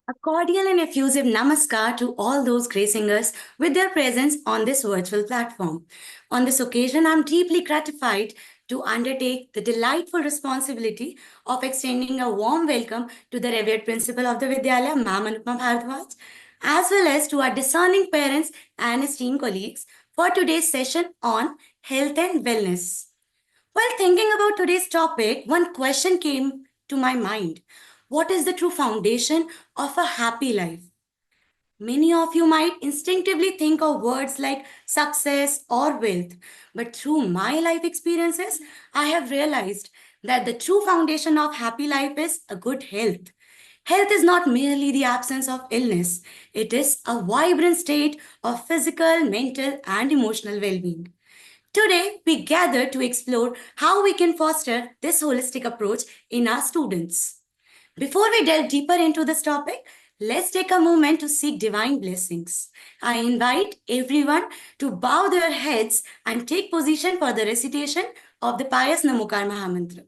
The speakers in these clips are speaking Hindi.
A cordial and effusive namaskar to all those gracing us with their presence on this virtual platform. On this occasion, I'm deeply gratified to undertake the delightful responsibility of extending a warm welcome to the revered principal of the Vidyalaya, Ma'am Anupama Bharadwaj, as well as to our discerning parents and esteemed colleagues for today's session on health and wellness. While thinking about today's topic, one question came to my mind. What is the true foundation of a happy life? Many of you might instinctively think of words like success or wealth, but through my life experiences, I have realized that the true foundation of happy life is a good health. Health is not merely the absence of illness, it is a vibrant state of physical, mental, and emotional well being. Today, we gather to explore how we can foster this holistic approach in our students. Before we delve deeper into this topic, let's take a moment to seek divine blessings. I invite everyone to bow their heads and take position for the recitation of the pious Namokar Mahamantra.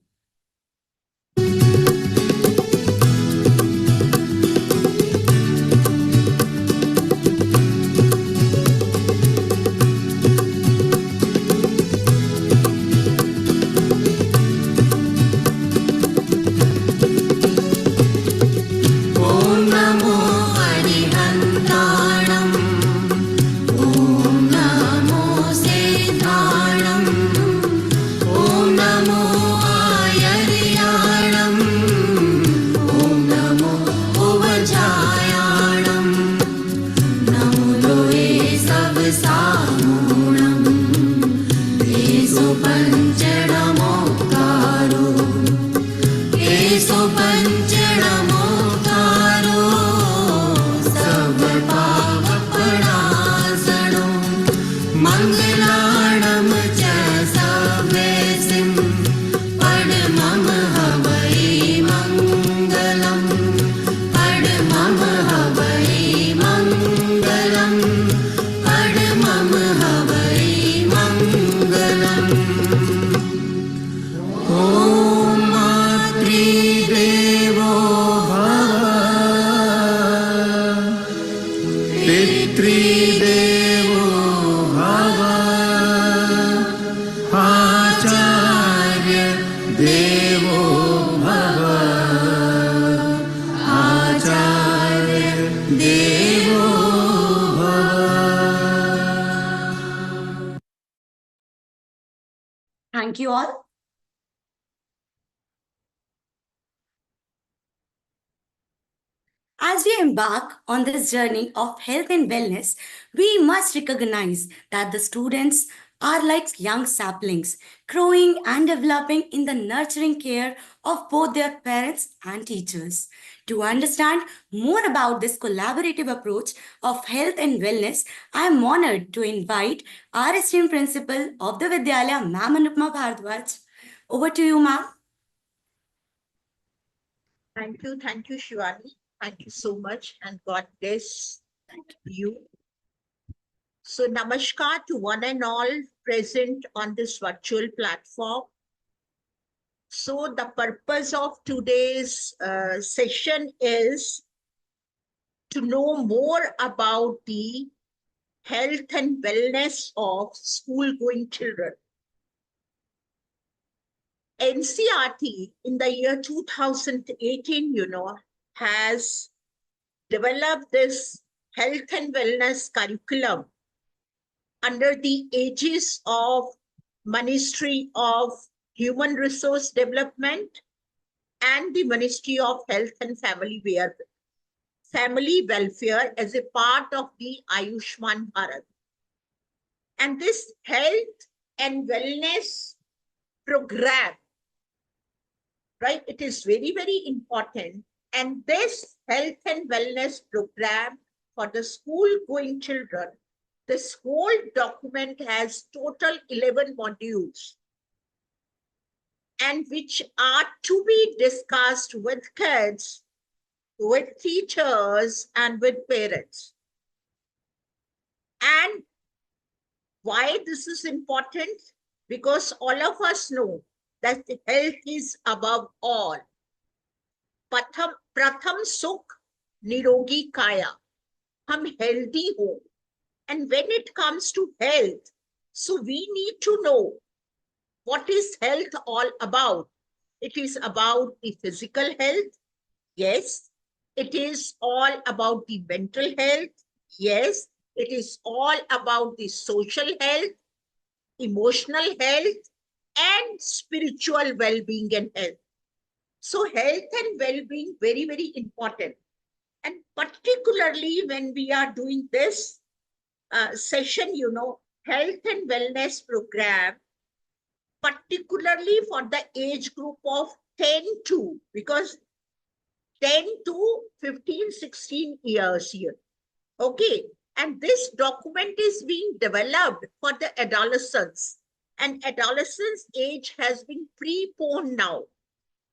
Thank you all. As we embark on this journey of health and wellness, we must recognize that the students are like young saplings, growing and developing in the nurturing care of both their parents and teachers. To understand more about this collaborative approach of health and wellness, I am honored to invite our esteemed principal of the Vidyalaya, Ma'am Anupama Bharadwaj. Over to you, ma'am. Thank you, Shivani. Thank you so much, and God bless you. So, namaskar to one and all present on this virtual platform. So, the purpose of today's session is to know more about the health and wellness of school-going children. NCERT in the year 2018, has developed this health and wellness curriculum under the aegis of Ministry of Human Resource Development and the Ministry of Health and Family Welfare as a part of the Ayushman Bharat. And this health and wellness program, right, it is very, very important. And this health and wellness program for the school-going children, this whole document has total 11 modules, and which are to be discussed with kids, with teachers, and with parents. And why this is important? Because all of us know that health is above all. Pratham Sukh निरोगी काया, हम हेल्दी हो. And when it comes to health, so we need to know what is health all about. It is about the physical health. Yes. It is all about the mental health. Yes. It is all about the social health, emotional health, and spiritual well-being and health. So health and well-being, very, very important. And particularly when we are doing this session, health and wellness program, particularly for the age group of 10 to, because 10 to 15, 16 years here. Okay. And this document is being developed for the adolescents. And adolescence age has been preponed now.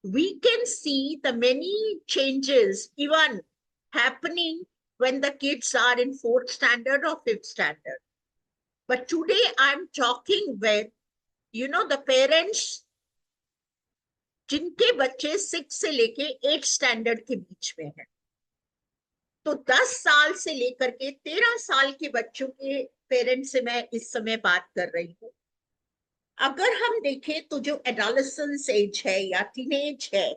We can see the many changes even happening when the kids are in 4th standard or 5th standard. But today I'm talking with, the parents जिनके बच्चे 6 से लेके 8 स्टैंडर्ड के बीच में हैं. तो 10 साल से लेकर के 13 साल के बच्चों के पेरेंट्स से मैं इस समय बात कर रही हूँ. अगर हम देखें तो जो एडोलेसेंस एज है या टीनेज है,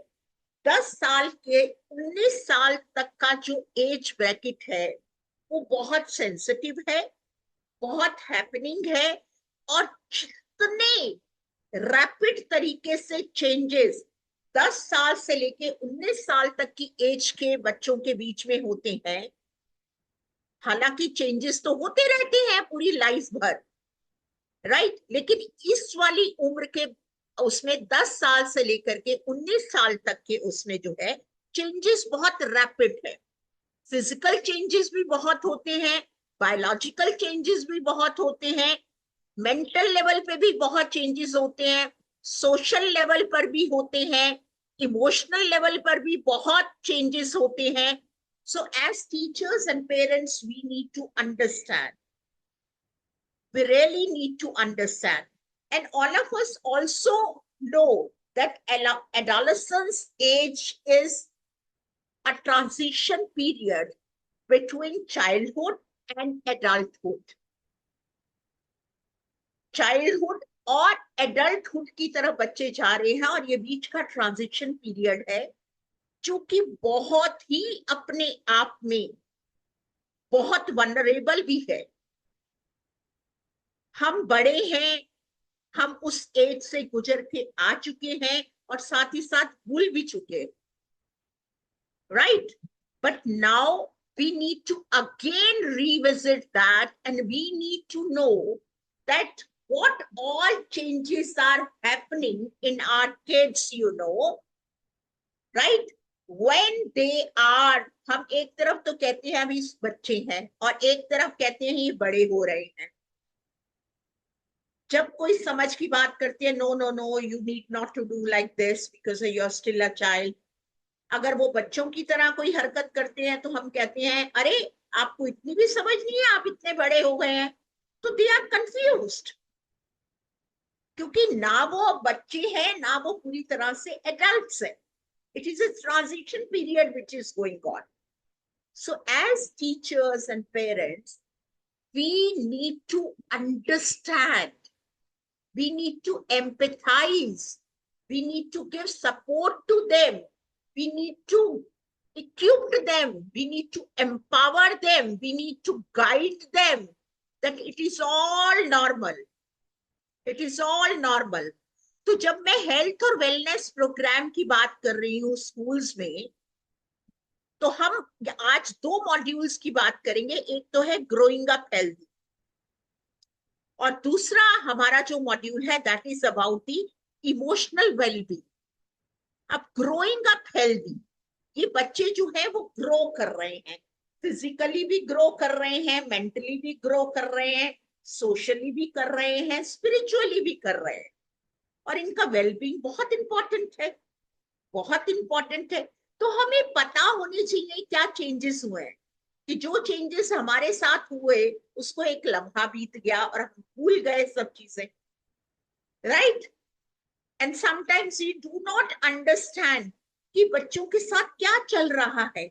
10 साल के 19 साल तक का जो एज ब्रैकेट है वो बहुत सेंसिटिव है, बहुत हैपनिंग है, और जितने रैपिड तरीके से चेंजेस 10 साल से लेके 19 साल तक की एज के बच्चों के बीच में होते हैं. हालांकि चेंजेस तो होते रहते हैं पूरी लाइफ भर, राइट, लेकिन इस वाली उम्र के उसमें 10 साल से लेकर के 19 साल तक के उसमें जो है चेंजेस बहुत रैपिड है. फिजिकल चेंजेस भी बहुत होते हैं, बायोलॉजिकल चेंजेस भी बहुत होते हैं, मेंटल लेवल पे भी बहुत चेंजेस होते हैं, सोशल लेवल पर भी होते हैं, इमोशनल लेवल पर भी बहुत चेंजेस होते हैं. So as teachers and parents we need to understand, we really need to understand. And all of us also know that adolescence age is a transition period between childhood and adulthood. Childhood और एडल्टहुड की तरफ बच्चे जा रहे हैं, और ये बीच का ट्रांजिशन पीरियड है जो कि बहुत ही अपने आप में बहुत वनरेबल भी है. हम बड़े हैं, हम उस एज से गुजर के आ चुके हैं और साथ ही साथ भूल भी चुके, right. But now we need to again revisit that, and we need to know that what all changes are happening in our kids, right? When they are, हम एक तरफ तो कहते हैं अभी बच्चे हैं और एक तरफ कहते हैं ये बड़े हो रहे हैं. जब कोई समझ की बात करती है, no no no, you need not to do like this because you are still a child. अगर वो बच्चों की तरह कोई हरकत करते हैं तो हम कहते हैं अरे आपको इतनी भी समझ नहीं है, आप इतने बड़े हो गए हैं. तो दे आर कंफ्यूज्ड, क्योंकि ना वो बच्चे हैं ना वो पूरी तरह से एडल्ट्स हैं. It is a transition period which is going on. So as teachers and parents, we need to understand, we need to empathize, we need to give support to them, we need to equip them, we need to empower them, we need to guide them that it is all normal. It is all normal. तो जब मैं हेल्थ और वेलनेस प्रोग्राम की बात कर रही हूँ स्कूल्स में, तो हम आज 2 मॉड्यूल्स की बात करेंगे. एक तो है ग्रोइंग अप हेल्दी, और दूसरा हमारा जो मॉड्यूल है that is about the emotional wellbeing. अब ग्रोइंग अप हेल्दी, ये बच्चे जो है वो ग्रो कर रहे हैं, फिजिकली भी ग्रो कर रहे हैं, मेंटली भी ग्रो कर रहे हैं, सोशली भी कर रहे हैं, स्पिरिचुअली भी कर रहे हैं, और इनका वेलबींग बहुत इंपॉर्टेंट है, बहुत इंपॉर्टेंट है. तो हमें पता होनी चाहिए क्या चेंजेस हुए हैं, कि जो चेंजेस हमारे साथ हुए उसको एक लम्हा बीत गया और हम भूल गए सब चीजें, right. And sometimes we do not understand कि बच्चों के साथ क्या चल रहा है.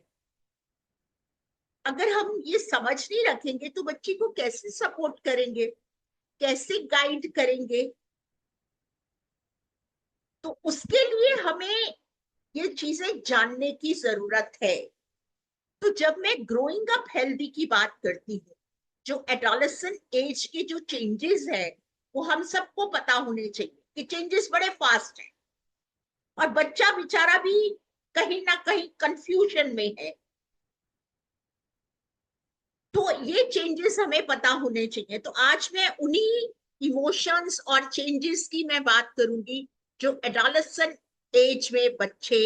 अगर हम ये समझ नहीं रखेंगे तो बच्चे को कैसे सपोर्ट करेंगे, कैसे गाइड करेंगे? तो उसके लिए हमें ये चीजें जानने की जरूरत है। तो जब मैं ग्रोइंग अप हेल्दी की बात करती हूँ, जो एडोलेसेंट एज के जो चेंजेस है वो हम सबको पता होने चाहिए कि चेंजेस बड़े फास्ट हैं और बच्चा बेचारा भी कहीं ना कहीं कंफ्यूजन में है। तो ये चेंजेस हमें पता होने चाहिए। तो आज मैं उन्हीं इमोशंस और चेंजेस की मैं बात करूंगी जो एडोलेसेंट एज में बच्चे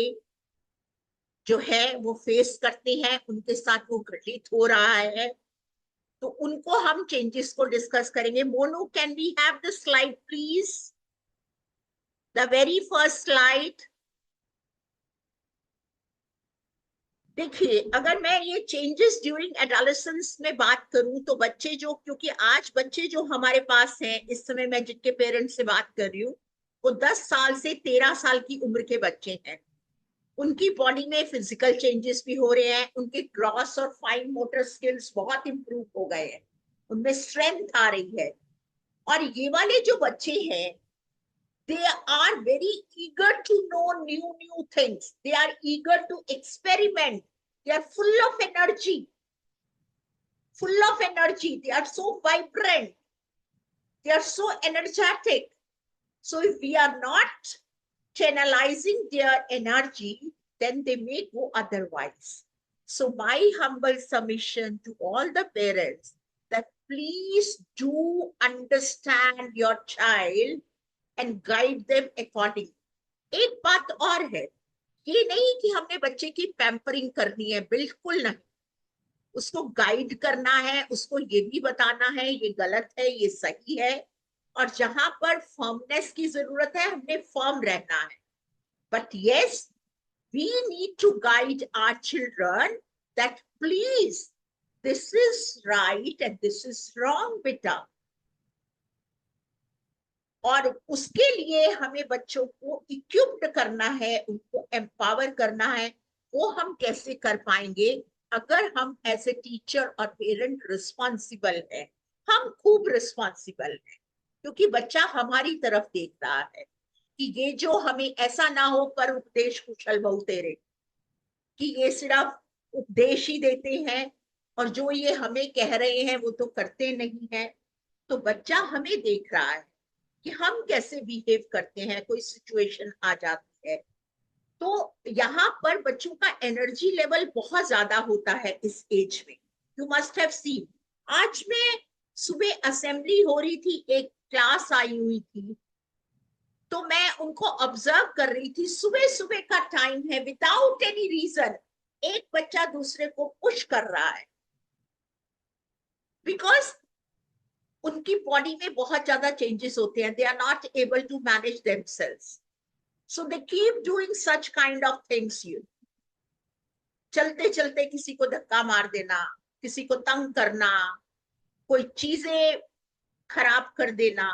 जो है वो फेस करते हैं, उनके साथ वो घटित हो रहा है। तो उनको हम चेंजेस को डिस्कस करेंगे। Monu, can we have the slide please, the very first slide. देखिए, अगर मैं ये चेंजेस ड्यूरिंग एडोलेसेंस में बात करूं तो बच्चे जो, क्योंकि आज बच्चे जो हमारे पास हैं इस समय, मैं जिनके पेरेंट्स से बात कर रही हूँ, वो 10 साल से 13 साल की उम्र के बच्चे हैं। उनकी बॉडी में फिजिकल चेंजेस भी हो रहे हैं, उनके ग्रॉस और फाइन मोटर स्किल्स बहुत इंप्रूव हो गए हैं, उनमें स्ट्रेंथ आ रही है। और ये वाले जो बच्चे हैं, they are very eager to know new things, they are eager to experiment, they are full of energy, they are so vibrant, they are so energetic. So if we are not channelizing their energy, then they may go otherwise. So my humble submission to all the parents that please do understand your child and guide them accordingly. एक बात और है, ये नहीं कि हमने बच्चे की पैम्परिंग करनी है, बिल्कुल नहीं। उसको गाइड करना है, उसको ये भी बताना है ये गलत है ये सही है, और जहां पर फर्मनेस की जरूरत है हमने फर्म रहना है। But yes, we need to guide our children that please, this is right and this is wrong beta। और उसके लिए हमें बच्चों को इक्विप्ड करना है, उनको एम्पावर करना है। वो हम कैसे कर पाएंगे? अगर हम एज ए टीचर और पेरेंट रिस्पॉन्सिबल है, हम खूब रिस्पॉन्सिबल है, क्योंकि बच्चा हमारी तरफ देख रहा है कि ये जो हमें ऐसा ना हो पर उपदेश कुशल बहु तेरे, कि ये सिर्फ उपदेश ही देते हैं और जो ये हमें कह रहे हैं वो तो करते नहीं है। तो बच्चा हमें देख रहा है कि हम कैसे बिहेव करते हैं, कोई सिचुएशन आ जाती है। तो यहाँ पर बच्चों का एनर्जी लेवल बहुत ज्यादा होता है इस एज में। यू मस्ट हैव सीन, आज मैं सुबह असेंबली हो रही थी, एक क्लास आई हुई थी, तो मैं उनको ऑब्जर्व कर रही थी। सुबह सुबह का टाइम है, विदाउट एनी रीजन एक बच्चा दूसरे को पुश कर रहा है, बिकॉज उनकी बॉडी में बहुत ज्यादा चेंजेस होते हैं, they are not able to manage themselves, so they keep doing such kind of things. यू चलते चलते किसी को धक्का मार देना, किसी को तंग करना, कोई चीजें खराब कर देना,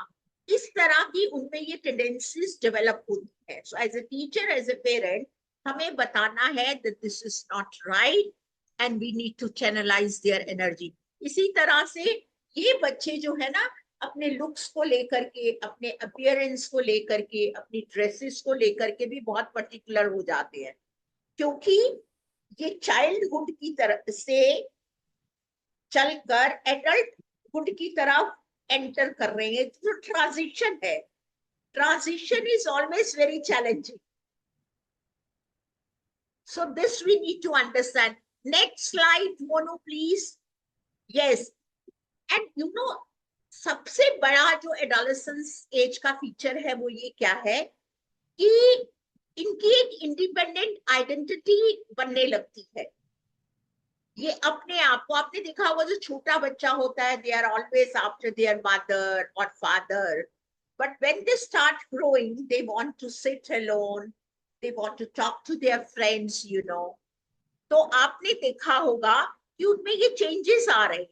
इस तरह की उनमें ये टेंडेंसीज डेवलप होती है। So as a teacher, as a parent, हमें बताना है that this is not right and we need to channelise their energy. इसी तरह से ये बच्चे जो है ना, अपने लुक्स को लेकर के, अपने अपीयरेंस को लेकर के, अपनी ड्रेसेस को लेकर के भी बहुत पर्टिकुलर हो जाते हैं, क्योंकि ये चाइल्डहुड की तरफ से चलकर एडल्टहुड की तरफ एंटर कर रहे हैं। जो ट्रांजिशन है, transition is always very challenging, so this we need to understand. Next slide Mono please. Yes, and you know, सबसे बड़ा जो एडोलेसेंस एज का फीचर है वो ये क्या है कि इनकी एक इंडिपेंडेंट आइडेंटिटी बनने लगती है। ये अपने आप को, आपने देखा होगा जो छोटा बच्चा होता है, they are always after their mother और father, but when they start growing they want to sit alone, they want to talk to their friends, you know. तो आपने देखा होगा कि उनमें ये चेंजेस आ रहे हैं,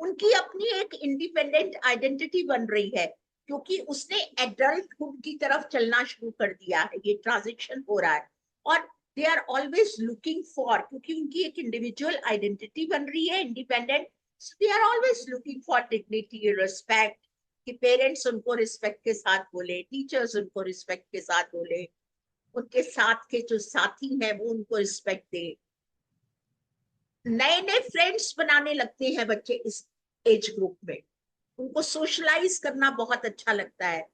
उनकी अपनी एक इंडिपेंडेंट आइडेंटिटी बन रही है, क्योंकि उसने एडल्टहुड की तरफ चलना शुरू कर दिया है, ये ट्रांजिशन हो रहा है। और they are always looking for, क्योंकि उनकी एक individual identity बन रही है, independent, so they are always looking for dignity, respect, कि parents उनको respect के साथ बोले, teachers उनको respect के साथ बोले, उनके साथ के जो साथी हैं वो उनको respect दे। नए नए फ्रेंड्स बनाने लगते हैं बच्चे इस एज ग्रुप में, उनको सोशलाइज करना बहुत अच्छा लगता है,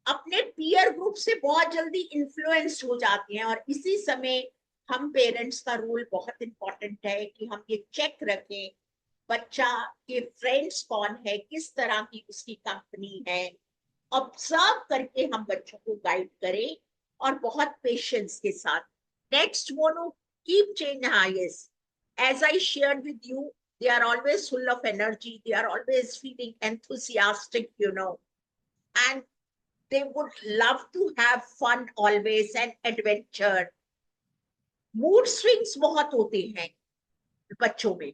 अपने पीयर ग्रुप से बहुत जल्दी इन्फ्लुएंस हो जाते हैं। और इसी समय हम पेरेंट्स का रोल बहुत इंपॉर्टेंट है कि हम ये चेक रखें बच्चा के फ्रेंड्स कौन है, किस तरह की उसकी कंपनी है, ऑब्जर्व करके हम बच्चों को गाइड करें और बहुत पेशेंस के साथ। Next mono, keep change. हाँ, yes, as I shared with you, they are always full of energy, they are always feeling enthusiastic, and they would love to have fun always and adventure. Mood swings बहुत होते हैं बच्चों में,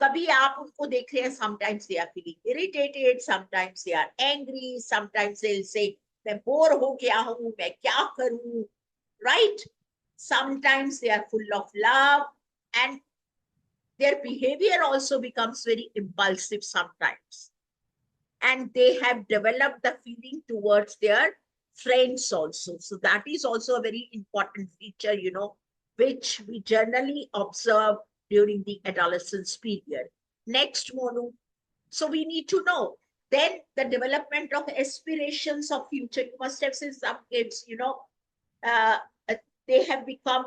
कभी आप उनको देख रहे हैं, sometimes they are feeling irritated, sometimes they are angry, sometimes they'll say मैं बोर हो गया हूँ, मैं क्या करूँ, right? Sometimes they are full of love, and their behavior also becomes very impulsive sometimes, and they have developed the feeling towards their friends also. So that is also a very important feature, which we generally observe during the adolescence period. Next, Monu. So we need to know then the development of aspirations of future. You must have seen some kids, uh, they have become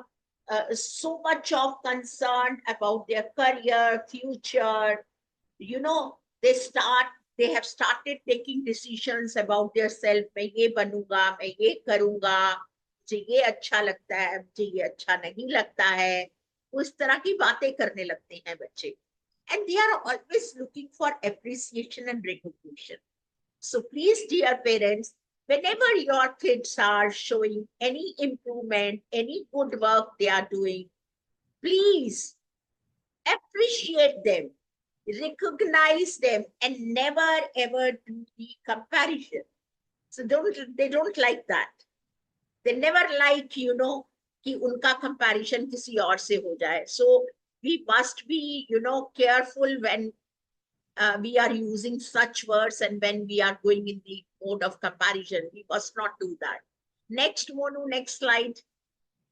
so much of concerned about their career, future. They have started taking decisions about their self. मैं ये बनूंगा, मैं ये करूंगा, मुझे ये अच्छा लगता है, मुझे ये अच्छा नहीं लगता है, उस तरह की बातें करने लगते हैं बच्चे। And they are always looking for appreciation and recognition. So please, dear parents, whenever your kids are showing any improvement, any good work they are doing, please appreciate them, recognize them, and never ever do the comparison. So they don't like that. They never like, कि उनका comparison किसी और से हो जाए. So we must be, careful when we are using such words, and when we are going in the mode of comparison, we must not do that. Next, Monu, next slide.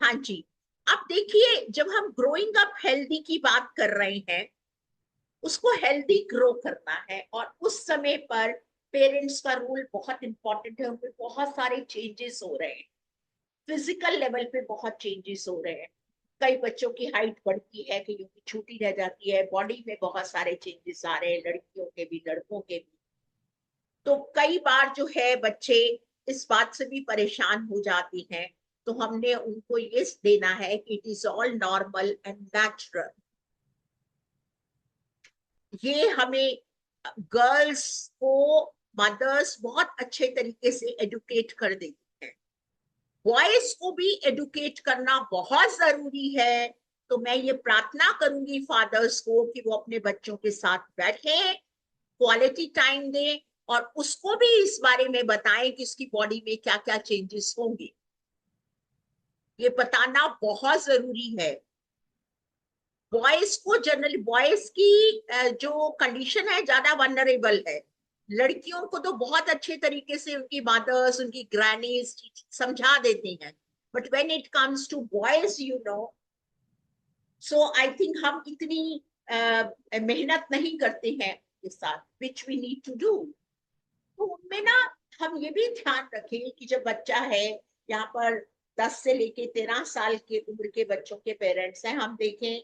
हाँ जी, अब देखिए, जब हम ग्रोइंग अप हेल्दी की बात कर रहे हैं, उसको हेल्दी ग्रो करना है, और उस समय पर पेरेंट्स का रोल बहुत इंपॉर्टेंट है। उनपे बहुत सारे चेंजेस हो रहे हैं, फिजिकल लेवल पे बहुत चेंजेस हो रहे हैं। कई बच्चों की हाइट बढ़ती है, कईयों की छोटी रह जाती है, बॉडी में बहुत सारे चेंजेस आ रहे हैं, लड़कियों के भी लड़कों के भी। तो कई बार जो है बच्चे इस बात से भी परेशान हो जाती हैं, तो हमने उनको ये देना है कि it is all normal and natural. ये हमें गर्ल्स को मदर्स बहुत अच्छे तरीके से एडुकेट कर देती हैं, बॉयज को भी एडुकेट करना बहुत जरूरी है। तो मैं ये प्रार्थना करूंगी फादर्स को कि वो अपने बच्चों के साथ बैठे, क्वालिटी टाइम दें, और उसको भी इस बारे में बताएं कि उसकी बॉडी में क्या क्या चेंजेस होंगे। ये बताना बहुत जरूरी है। बॉयज को जनरली, बॉयज की जो कंडीशन है ज्यादा वनरेबल है, लड़कियों को तो बहुत अच्छे तरीके से उनकी मदर्स, उनकी ग्रैनीज समझा देती हैं, but when it comes to boys, so I think हम इतनी मेहनत नहीं करते हैं के साथ, which we need to do. तो उनमें ना हम ये भी ध्यान रखें कि जब बच्चा है, यहाँ पर 10 से लेके 13 साल के उम्र के बच्चों के पेरेंट्स हैं, हम देखें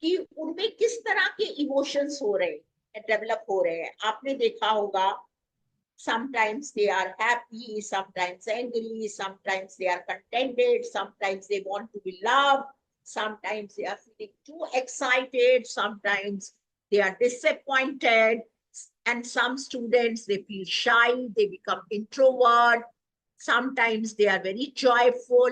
कि उनमें किस तरह के इमोशंस हो रहे हैं, डेवलप हो रहे हैं। आपने देखा होगा, sometimes they are happy, sometimes angry, sometimes they are contented, sometimes they want to be loved, sometimes they are feeling too excited, sometimes they are disappointed, and some students, they feel shy, they become introvert, sometimes they are very joyful,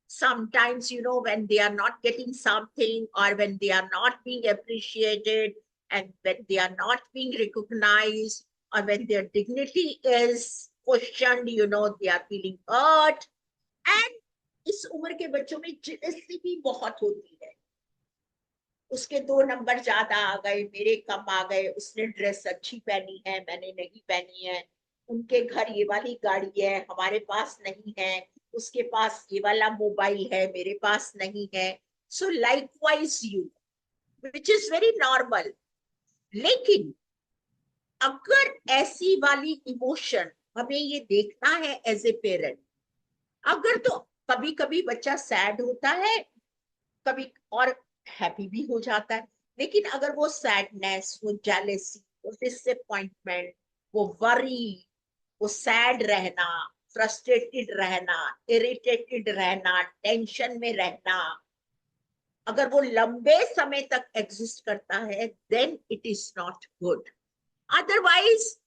sometimes, when they are not getting something, or when they are not being appreciated, and when they are not being recognized, or when their dignity is questioned, they are feeling hurt. And इस उम्र के बच्चों में जेलसी भी बहुत होती है, उसके 2 नंबर ज्यादा आ गए, मेरे कम आ गए, उसने ड्रेस अच्छी पहनी है, मैंने नहीं पहनी है, उनके घर ये वाली गाड़ी है, हमारे पास नहीं है, उसके पास ये वाला मोबाइल है, मेरे पास नहीं है। सो likewise you, which is very normal. लेकिन अगर ऐसी वाली इमोशन हमें ये देखना है एज ए पेरेंट, अगर तो कभी कभी बच्चा सैड होता है, कभी और हैप्पी भी हो जाता है, लेकिन अगर वो सैडनेस, वो जेलेसी, वो डिसअपॉइंटमेंट, वो वरी, वो सैड रहना, फ्रस्ट्रेटेड रहना, इरिटेटेड रहना, टेंशन में रहना, अगर वो लंबे समय तक एग्जिस्ट करता है, then it is not good. Otherwise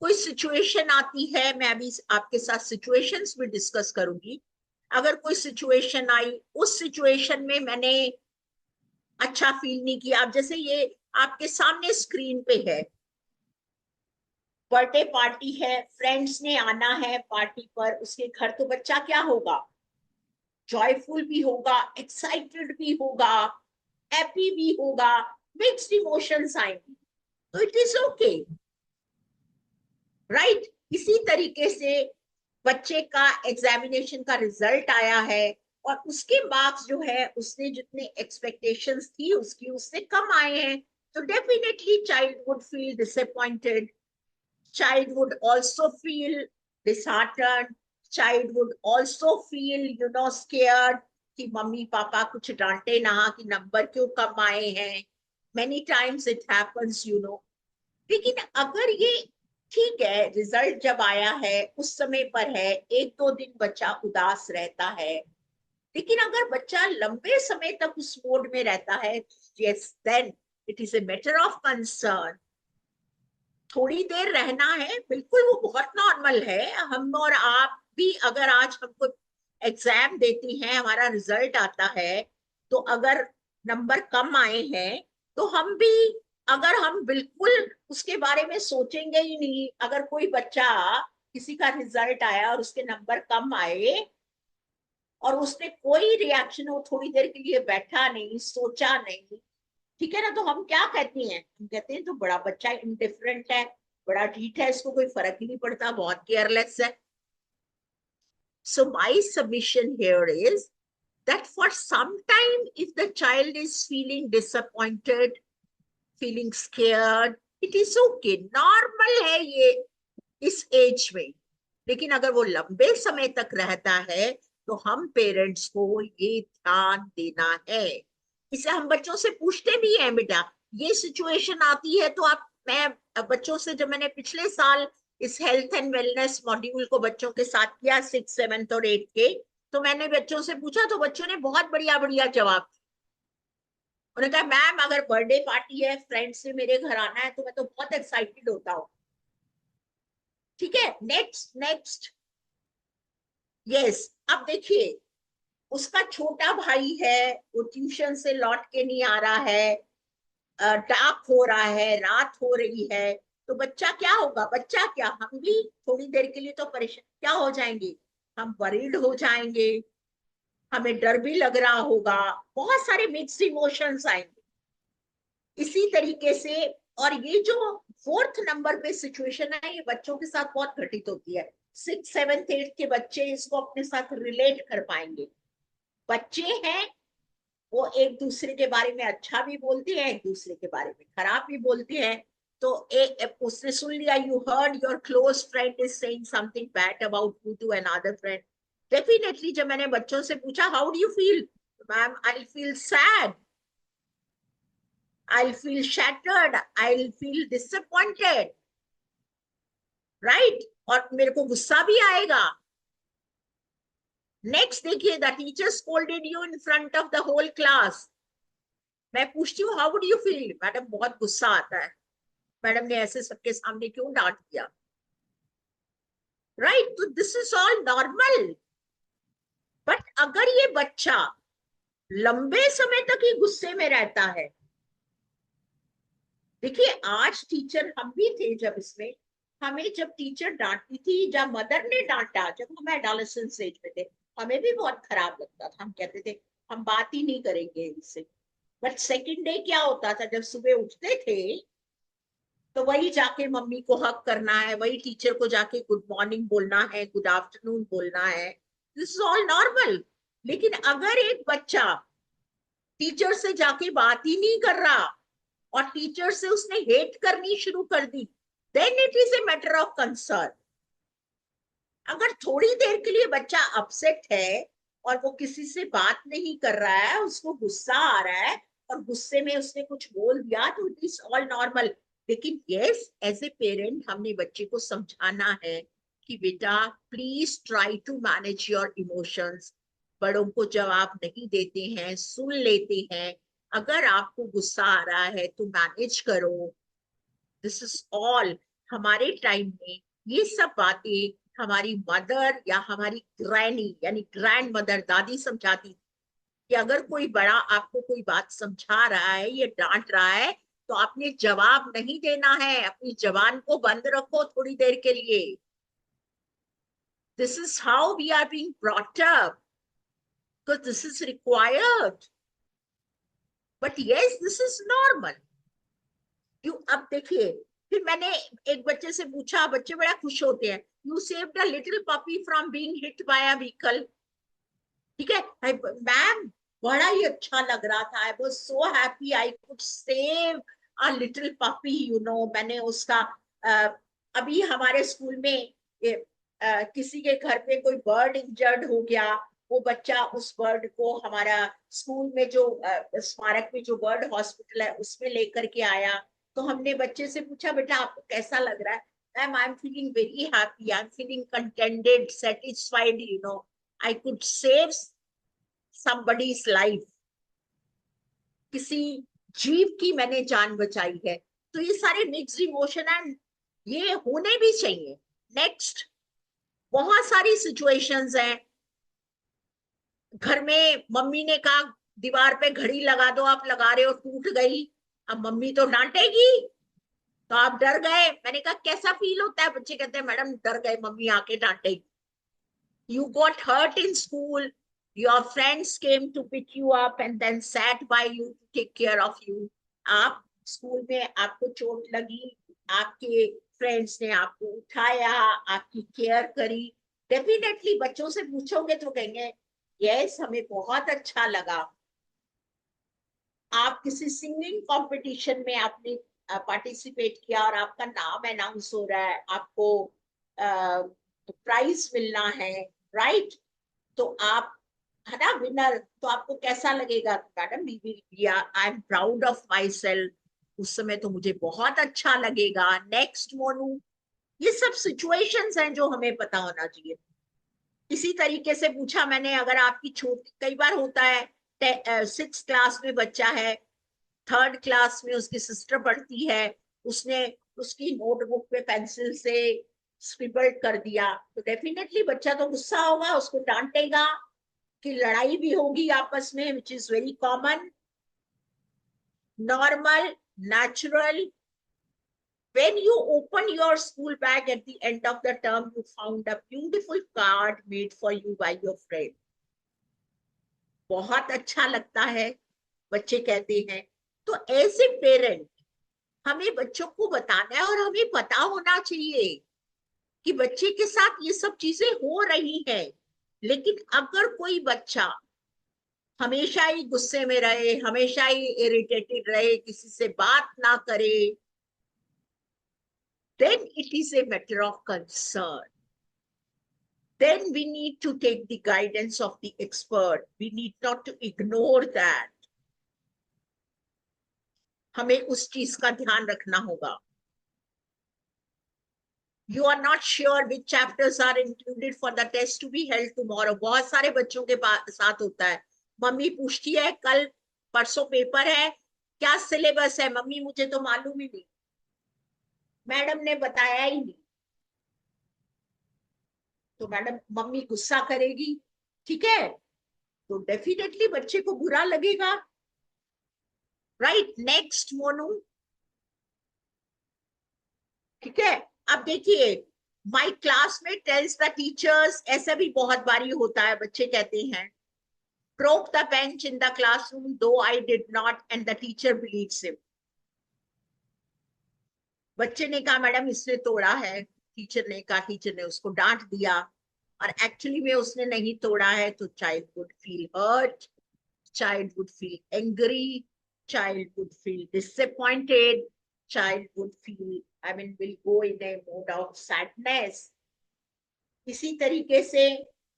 कोई सिचुएशन आती है, मैं अभी आपके साथ सिचुएशंस भी डिस्कस करूंगी, अगर कोई सिचुएशन आई, उस सिचुएशन में मैंने अच्छा फील नहीं किया, अब जैसे ये आपके सामने स्क्रीन पे है, बर्थडे पार्टी है, फ्रेंड्स ने आना है पार्टी पर, उसके घर तो बच्चा क्या होगा, जॉयफुल भी होगा, एक्साइटेड भी होगा, हैप्पी भी होगा, मिक्स्ड इमोशंस आएंगे, तो इट इज ओके, राइट। इसी तरीके से बच्चे का एग्जामिनेशन का रिजल्ट आया है, और उसके मार्क्स जो है, उसने जितने एक्सपेक्टेशंस थी उसकी उससे कम आए हैं, तो definitely child would feel disappointed, child would also feel disheartened, child would also feel scared कि मम्मी पापा कुछ डांटे ना कि नंबर क्यों कम आए हैं, many times it happens. लेकिन अगर ये ठीक है, रिजल्ट जब आया है उस समय पर है, 1-2 दिन बच्चा उदास रहता है, लेकिन अगर बच्चा लंबे समय तक उस मोड में रहता है, yes, then it is a matter of concern। थोड़ी देर रहना है, बिल्कुल वो बहुत नॉर्मल है। हम और आप भी अगर आज हमको एग्जाम देती हैं, हमारा रिजल्ट आता है, तो अगर नंबर कम आए हैं, तो हम भी, अगर हम बिल्कुल उसके बारे में सोचेंगे ही नहीं, अगर कोई बच्चा, किसी का रिजल्ट आया और उसके नंबर कम आए और उसने कोई रिएक्शन, वो थोड़ी देर के लिए बैठा नहीं, सोचा नहीं, ठीक है ना, तो हम क्या कहते हैं, हम कहते हैं तो बड़ा बच्चा इंडिफरेंट है, बड़ा ढीठ है, इसको कोई फर्क ही नहीं पड़ता, बहुत केयरलेस है। So my submission here is that for some time, if the child is feeling disappointed, feeling scared, it is okay, normal है ये इस एज में। लेकिन अगर वो लंबे समय तक रहता है, तो हम पेरेंट्स को ये ध्यान देना है। इसे हम बच्चों से पूछते भी हैं, बेटा ये सिचुएशन आती है तो आप, मैं बच्चों से, जब मैंने पिछले साल इस हेल्थ एंड वेलनेस मॉड्यूल को बच्चों के साथ किया 6th 7th और 8th के, तो मैंने बच्चों से पूछा, तो बच्चों ने बहुत बढ़िया बढ़िया जवाब। उन्होंने कहा मैम अगर बर्थडे पार्टी है, फ्रेंड्स से मेरे घर आना है, तो मैं तो बहुत एक्साइटेड होता हूँ। ठीक है, नेक्स्ट नेक्स्ट। यस, अब देखिए, उसका छोटा भाई है, वो ट्यूशन से लौट के नहीं आ रहा है, डार्क हो रहा है, रात हो रही है, तो बच्चा क्या होगा, बच्चा क्या, हम भी थोड़ी देर के लिए तो परेशान क्या हो जाएंगे, हम वरीड हो जाएंगे, हमें डर भी लग रहा होगा, बहुत सारे मिक्स्ड इमोशंस आएंगे। इसी तरीके से, और ये जो 4th नंबर पे सिचुएशन है, ये बच्चों के साथ बहुत घटित होती है। 6th 7th 8th के बच्चे इसको अपने साथ रिलेट कर पाएंगे। बच्चे हैं, वो एक दूसरे के बारे में अच्छा भी बोलते हैं, एक दूसरे के बारे में खराब भी बोलते हैं। तो उसने सुन लिया, you heard your close friend is saying something bad about you to another friend, definitely जब मैंने बच्चों से पूछा how do you feel, ma'am I feel sad, I'll feel shattered, I'll feel disappointed, right? और मेरे को गुस्सा भी आएगा। नेक्स्ट देखिए, the teacher scolded you in front of the whole class. मैं पूछती हूँ how would you feel, madam बहुत गुस्सा आता है, मैडम ने ऐसे सबके सामने क्यों डांट दिया, राइट? तो this is all normal. But अगर ये बच्चा लंबे समय तक ही गुस्से में रहता है, देखिए आज टीचर, हम भी थे जब इसमें, हमें जब टीचर डांटती थी, जब मदर ने डांटा, जब हम एडोलेसेंस एज में थे, हमें भी बहुत खराब लगता था, हम कहते थे हम बात ही नहीं करेंगे इनसे। बट सेकंड डे क्या होता था, जब सुबह उठते थे तो वही जाके मम्मी को हक करना है, वही टीचर को जाके गुड मॉर्निंग बोलना है, गुड आफ्टरनून बोलना है, दिस इज ऑल नॉर्मल। लेकिन अगर एक बच्चा टीचर से जाके बात ही नहीं कर रहा और टीचर से उसने हेट करनी शुरू कर दी, then it is a matter of concern. अगर थोड़ी देर के लिए बच्चा अपसेट है और वो किसी से बात नहीं कर रहा है, उसको गुस्सा आ रहा है और गुस्से में उसने कुछ बोल दिया, तो इट इज ऑल नॉर्मल। लेकिन यस, एज ए पेरेंट हमने बच्चे को समझाना है कि बेटा please try to manage your emotions. बड़ों को जवाब नहीं देते हैं, सुन लेते हैं। अगर आपको गुस्सा आ रहा है तो मैनेज करो, दिस इज ऑल। हमारे टाइम में ये सब बातें हमारी मदर या हमारी ग्रैनी यानी ग्रैंड मदर, दादी समझाती थी कि अगर कोई बड़ा आपको कोई बात समझा रहा है, ये डांट रहा है, तो आपने जवाब नहीं देना है, अपनी जबान को बंद रखो थोड़ी देर के लिए। This is how we are being brought up, because this is required. But yes, this is normal. You अब देखिए, फिर मैंने एक बच्चे से पूछा, बच्चे बड़ा खुश होते हैं, you saved a little puppy from being hit by a vehicle. ठीक है मैम, बड़ा ही अच्छा लग रहा था, I was so happy I could save a little puppy, you know. मैंने उसका अभी हमारे स्कूल में किसी के घर पे कोई बर्ड इंजर्ड हो गया, वो बच्चा उस बर्ड को हमारा स्कूल में जो स्मारक में जो बर्ड हॉस्पिटल है उसमें लेकर के आया। तो हमने बच्चे से पूछा, बेटा आपको कैसा लग रहा है? Ma'am, I am feeling very happy, I am feeling contented, satisfied, you know, I could save somebody's life, किसी जीव की मैंने जान बचाई है। तो ये सारे मिक्स्ड इमोशन एंड ये होने भी चाहिए। नेक्स्ट, बहुत सारी सिचुएशंस हैं। घर में मम्मी ने कहा दीवार पे घड़ी लगा दो, आप लगा रहे हो, टूट गई। अब मम्मी तो डांटेगी, तो आप डर गए। मैंने कहा कैसा फील होता है? बच्चे कहते हैं मैडम डर गए, मम्मी आके डांटेगी। You got hurt in school, your friends came to pick you up and then sat by you to take care of you. आप स्कूल में आपको चोट लगी, आपके फ्रेंड्स ने आपको उठाया, आपकी केयर करी। डेफिनेटली बच्चों से पूछोगे तो कहेंगे यस, हमें बहुत अच्छा लगा। आप किसी सिंगिंग कंपटीशन में आपने पार्टिसिपेट किया और आपका नाम अनाउंस हो रहा है, आपको प्राइज मिलना है, राइट? तो आप है ना विनर, तो आपको कैसा लगेगा? Madam I am proud of my self, उस समय तो मुझे बहुत अच्छा लगेगा। नेक्स्ट मोनू, ये सब सिचुएशंस हैं जो हमें पता होना चाहिए। इसी तरीके से पूछा मैंने, अगर आपकी छोटी, कई बार होता है 6th क्लास में बच्चा है, 3rd क्लास में उसकी सिस्टर पढ़ती है, उसने उसकी नोटबुक पे पेंसिल से स्क्रिबल कर दिया, तो डेफिनेटली बच्चा तो गुस्सा होगा, उसको डांटेगा, कि लड़ाई भी होगी आपस में, which is very common, normal, natural. When you open your school bag at the end of the term, you found a beautiful card made for you by your friend. बहुत अच्छा लगता है, बच्चे कहते हैं। तो एज ए पेरेंट हमें बच्चों को बताना है और हमें पता होना चाहिए कि बच्चे के साथ ये सब चीजें हो रही हैं। लेकिन अगर कोई बच्चा हमेशा ही गुस्से में रहे, हमेशा ही इरिटेटेड रहे, किसी से बात ना करे, then it is a matter of concern. Then we need to take the guidance of the expert. We need not to ignore that. हमें उस चीज का ध्यान रखना होगा। You are not sure which chapters are included for the test to be held tomorrow. बहुत सारे बच्चों के साथ होता है, मम्मी पूछती है कल परसों पेपर है, क्या सिलेबस है? मम्मी मुझे तो मालूम ही नहीं, मैडम ने बताया ही नहीं। तो मैडम, मम्मी गुस्सा करेगी, ठीक है, तो डेफिनेटली बच्चे को बुरा लगेगा, राइट? नेक्स्ट मोनू, ठीक है। अब देखिए, My classmate tells the teachers, ऐसा भी बहुत बारी होता है, बच्चे कहते हैं, broke the bench in the classroom, though I did not, and the teacher believes him. बच्चे ने कहा मैडम इसने तोड़ा है, टीचर ने कहा, टीचर ने उसको डांट दिया, और एक्चुअली में उसने नहीं तोड़ा है, तो child would feel hurt, child would feel angry, child would feel disappointed, child would feel, will go in a mode of sadness. इसी तरीके से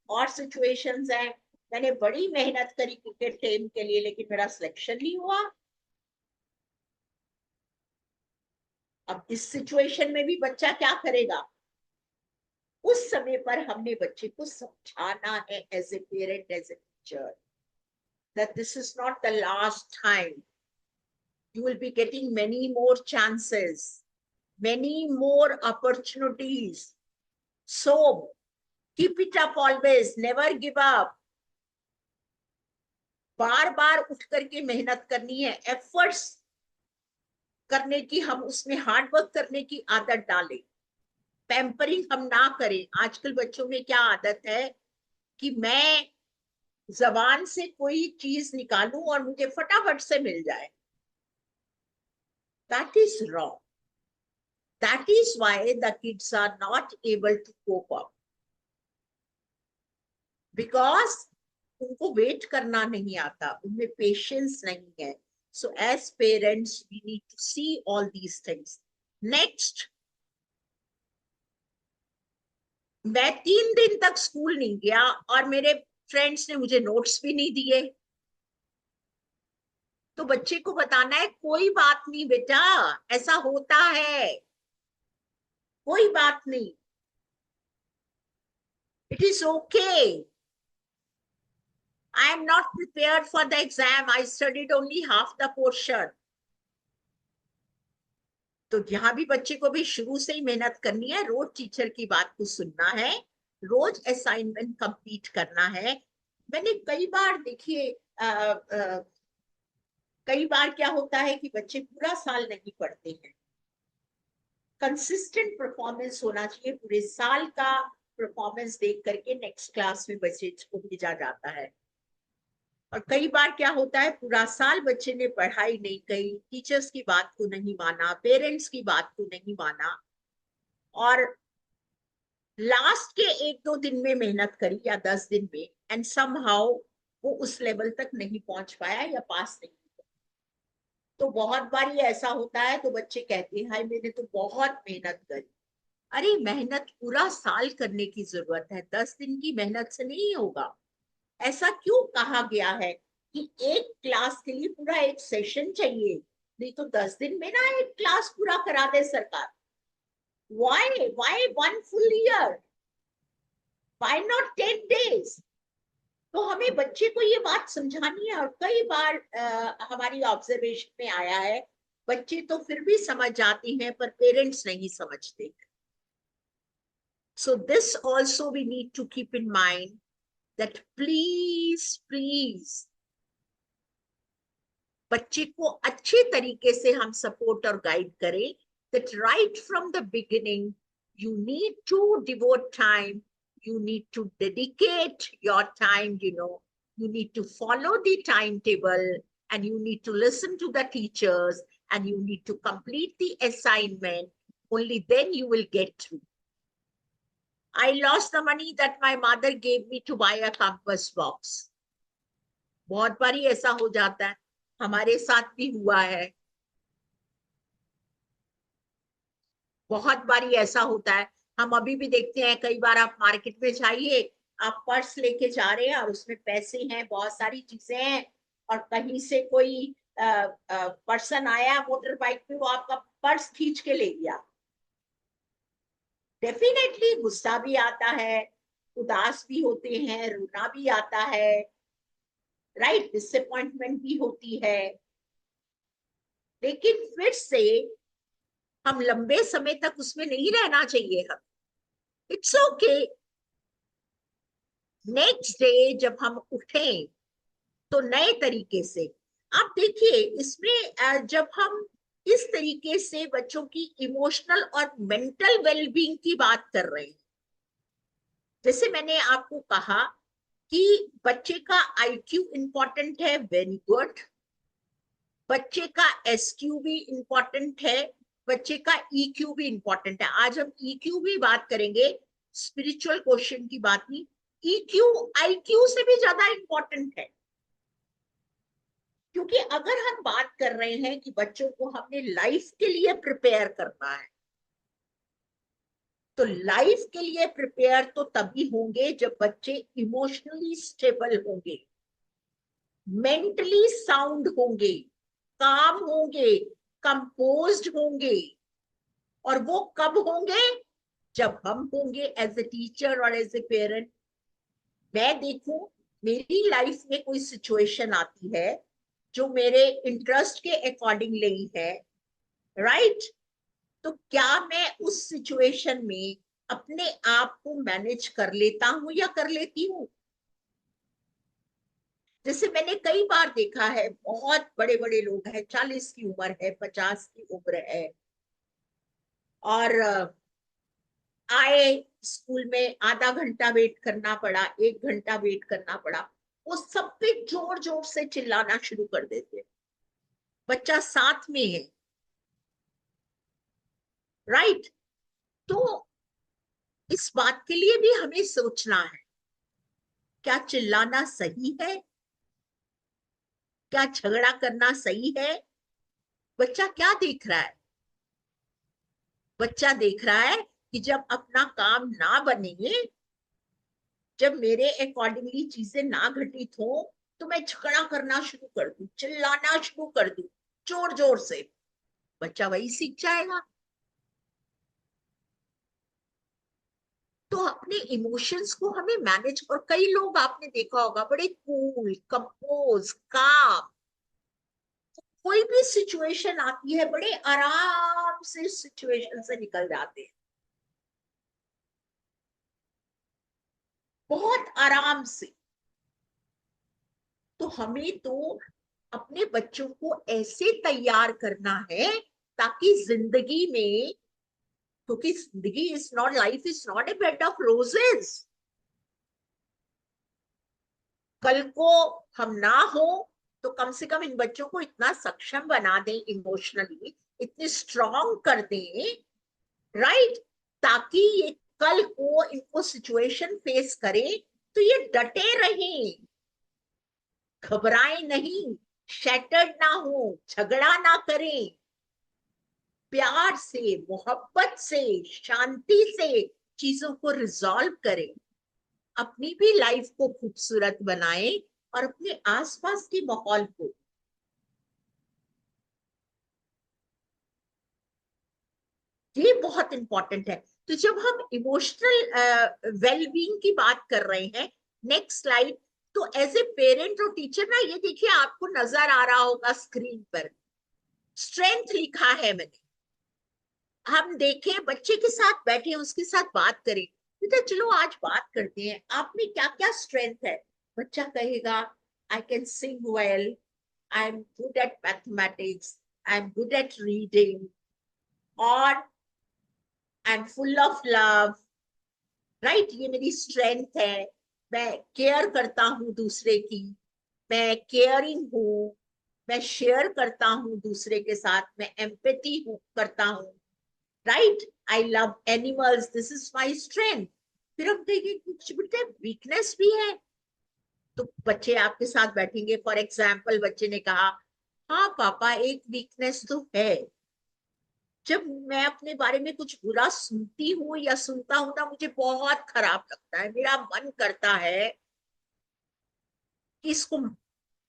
और सिचुएशंस हैं, मैंने बड़ी मेहनत करी क्रिकेट टीम के लिए, लेकिन मेरा सिलेक्शन नहीं हुआ। अब इस सिचुएशन में भी बच्चा क्या करेगा? उस समय पर हमने बच्चे को समझाना है as a parent, as a teacher, that this is not the last time. You will be getting many more chances, many more opportunities. So keep it up always, never give up. बार बार उठ करके मेहनत करनी है, एफर्ट्स करने की, हम उसमें हार्ड वर्क करने की आदत डालें, पैम्परिंग हम ना करें। आजकल बच्चों में क्या आदत है कि मैं जबान से कोई चीज निकालूं और मुझे फटाफट से मिल जाए। That is wrong. That is why the kids are not able to cope up. Because उनको वेट करना नहीं आता, उनमें पेशेंस नहीं है। So as parents, we need to see all these things. Next, मैं 3 दिन तक स्कूल नहीं गया और मेरे फ्रेंड्स ने मुझे नोट्स भी नहीं दिए। तो बच्चे को बताना है कोई बात नहीं बेटा, ऐसा होता है, कोई बात नहीं, it is okay. I am not prepared for the exam. I studied only half the portion. तो यहाँ भी बच्चे को भी शुरू से ही मेहनत करनी है, रोज टीचर की बात को सुनना है, रोज असाइनमेंट कंप्लीट करना है। मैंने कई बार देखिए, कई बार क्या होता है कि बच्चे पूरा साल नहीं पढ़ते हैं। कंसिस्टेंट परफॉर्मेंस होना चाहिए, पूरे साल का परफॉर्मेंस देख करके नेक्स्ट क्लास में बच्चे को भेजा जाता है। और कई बार क्या होता है, पूरा साल बच्चे ने पढ़ाई नहीं की, टीचर्स की बात को नहीं माना, पेरेंट्स की बात को नहीं माना, और लास्ट के 1-2 दिन में मेहनत करी या 10 दिन में, एंड समहाउ वो उस लेवल तक नहीं पहुंच पाया या पास नहीं हुआ। तो बहुत बार ये ऐसा होता है, तो बच्चे कहते हैं हाय मैंने तो बहुत मेहनत करी। अरे मेहनत पूरा साल करने की जरूरत है, 10 दिन की मेहनत से नहीं होगा। ऐसा क्यों कहा गया है कि एक क्लास के लिए पूरा एक सेशन चाहिए? नहीं तो 10 दिन में ना एक क्लास पूरा करा दे सरकार। Why 1 full year? Why not 10 days? तो हमें बच्चे को ये बात समझानी है। और कई बार हमारी ऑब्जर्वेशन में आया है, बच्चे तो फिर भी समझ जाते हैं पर पेरेंट्स नहीं समझते। So this also we need to keep in mind that please बच्चे को अच्छे तरीके से हम सपोर्ट और गाइड करें, that right from the beginning you need to devote time, you need to dedicate your time, you need to follow the timetable, and you need to listen to the teachers, and you need to complete the assignment. Only then you will get through. I lost the money that my mother gave me to buy a compass box. बहुत बारी ऐसा हो जाता है, हमारे साथ भी हुआ है। बहुत बारी ऐसा होता है, हम अभी भी देखते हैं, कई बार आप मार्केट में जाइए, आप पर्स लेके जा रहे हैं और उसमें पैसे हैं, बहुत सारी चीजें हैं, और कहीं से कोई पर्सन आया मोटर बाइक पे, वो आपका पर्स खींच के ले गया। डेफिनेटली गुस्सा भी आता है, उदास भी होते हैं, रोना भी आता है, राइट, डिसअपॉइंटमेंट भी होती है। लेकिन फिर से हम लंबे समय तक उसमें नहीं रहना चाहिए। हम इट्स ओके, नेक्स्ट डे जब हम उठें तो नए तरीके से। आप देखिए इसमें जब हम इस तरीके से बच्चों की इमोशनल और मेंटल वेलबींग की बात कर रहे हैं। जैसे मैंने आपको कहा कि बच्चे का आईक्यू इंपॉर्टेंट है, वेरी गुड। बच्चे का एसक्यू भी इंपॉर्टेंट है, बच्चे का ईक्यू भी इंपॉर्टेंट है। आज हम ईक्यू भी बात करेंगे, स्पिरिचुअल क्वेश्चन की बात नहीं। ईक्यू आईक्यू से भी ज्यादा इंपॉर्टेंट है, क्योंकि अगर हम बात कर रहे हैं कि बच्चों को हमने लाइफ के लिए प्रिपेयर करना है, तो लाइफ के लिए प्रिपेयर तो तभी होंगे जब बच्चे इमोशनली स्टेबल होंगे, मेंटली साउंड होंगे, काम होंगे, कंपोज्ड होंगे। और वो कब होंगे? जब हम होंगे एज ए टीचर और एज ए पेरेंट। मैं देखूं मेरी लाइफ में कोई सिचुएशन आती है जो मेरे इंटरेस्ट के अकॉर्डिंग नहीं है, राइट? तो क्या मैं उस सिचुएशन में अपने आप को मैनेज कर लेता हूं या कर लेती हूँ? जैसे मैंने कई बार देखा है, बहुत बड़े बड़े लोग हैं, 40 की उम्र है, 50 की उम्र है, और आए स्कूल में, आधा घंटा वेट करना पड़ा, 1 घंटा वेट करना पड़ा, वो सब पे जोर जोर से चिल्लाना शुरू कर देते। बच्चा साथ में है, राइट? तो इस बात के लिए भी हमें सोचना है, क्या चिल्लाना सही है? क्या झगड़ा करना सही है? बच्चा क्या देख रहा है? बच्चा देख रहा है कि जब अपना काम ना बने, जब मेरे अकॉर्डिंगली चीजें ना घटित हो, तो मैं झगड़ा करना शुरू कर दूं, चिल्लाना शुरू कर दूं जोर जोर से। बच्चा वही सीख जाएगा। तो अपने इमोशंस को हमें मैनेज, और कई लोग आपने देखा होगा बड़े कूल, कंपोज, काम, कोई भी सिचुएशन आती है बड़े आराम से सिचुएशन से निकल जाते हैं, बहुत आराम से। तो हमें तो अपने बच्चों को ऐसे तैयार करना है ताकि जिंदगी में, क्योंकि जिंदगी is not, life is not a bed of roses. कल को हम ना हो तो कम से कम इन बच्चों को इतना सक्षम बना दें, इमोशनली इतने स्ट्रांग कर दें, राइट? ताकि ये कल को इनको सिचुएशन फेस करें तो ये डटे रहें, घबराए नहीं, शैटर्ड ना हो, झगड़ा ना करें, प्यार से, मोहब्बत से, शांति से चीजों को रिजॉल्व करें, अपनी भी लाइफ को खूबसूरत बनाए और अपने आसपास के माहौल को। ये बहुत इंपॉर्टेंट है। तो जब हम इमोशनल वेलबींग की बात कर रहे हैं, नेक्स्ट स्लाइड, तो एज ए पेरेंट और टीचर ना, ये देखिए आपको नजर आ रहा होगा स्क्रीन पर, स्ट्रेंथ लिखा है मैंने। हम देखें, बच्चे के साथ बैठे, उसके साथ बात करें, बेटा चलो आज बात करते हैं, आप में क्या क्या स्ट्रेंथ है? बच्चा कहेगा, I can sing well, I am good at mathematics, I am good at reading, और I am full of love, right? ये मेरी स्ट्रेंथ है। मैं केयर करता हूँ दूसरे की, मैं केयरिंग हूँ, मैं शेयर करता हूँ दूसरे के साथ, मैं एम्पैथी करता हूँ, right? I love animals, this is my strength. फिर हम कहेंगे कुछ बेटे वीकनेस भी है, तो बच्चे आपके साथ बैठेंगे, फॉर एग्जाम्पल बच्चे ने कहा, हाँ पापा एक वीकनेस तो है, जब मैं अपने बारे में कुछ बुरा सुनती हूँ या सुनता हूँ ना, मुझे बहुत खराब लगता है, मेरा मन करता है कि इसको,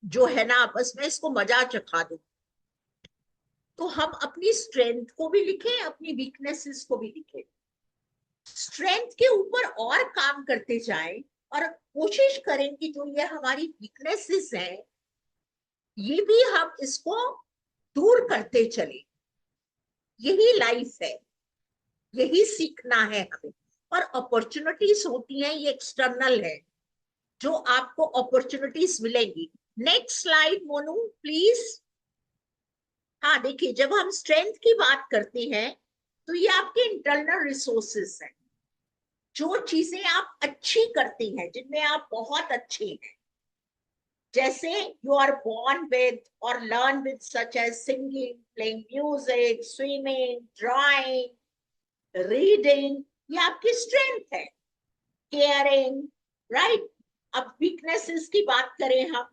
जो है ना, आपस में इसको मजा चखा दूं। तो हम अपनी स्ट्रेंथ को भी लिखें, अपनी वीकनेसेस को भी लिखें, स्ट्रेंथ के ऊपर और काम करते जाएं, और कोशिश करें कि जो ये हमारी वीकनेसेस हैं, ये भी हम इसको दूर करते चले। यही लाइफ है, यही सीखना है हमें। और अपॉर्चुनिटीज होती हैं, ये एक्सटर्नल है, जो आपको अपॉर्चुनिटीज मिलेंगी। Next slide Monu please. हाँ देखिए, जब हम स्ट्रेंथ की बात करते हैं तो ये आपके इंटरनल रिसोर्सेस हैं, जो चीजें आप अच्छी करती हैं, जिनमें आप बहुत अच्छे हैं, जैसे you are born with or learn with, such as singing, playing music, swimming, drawing, reading, ये आपकी स्ट्रेंथ है। Caring, right. अब वीकनेसेस की बात करें हम,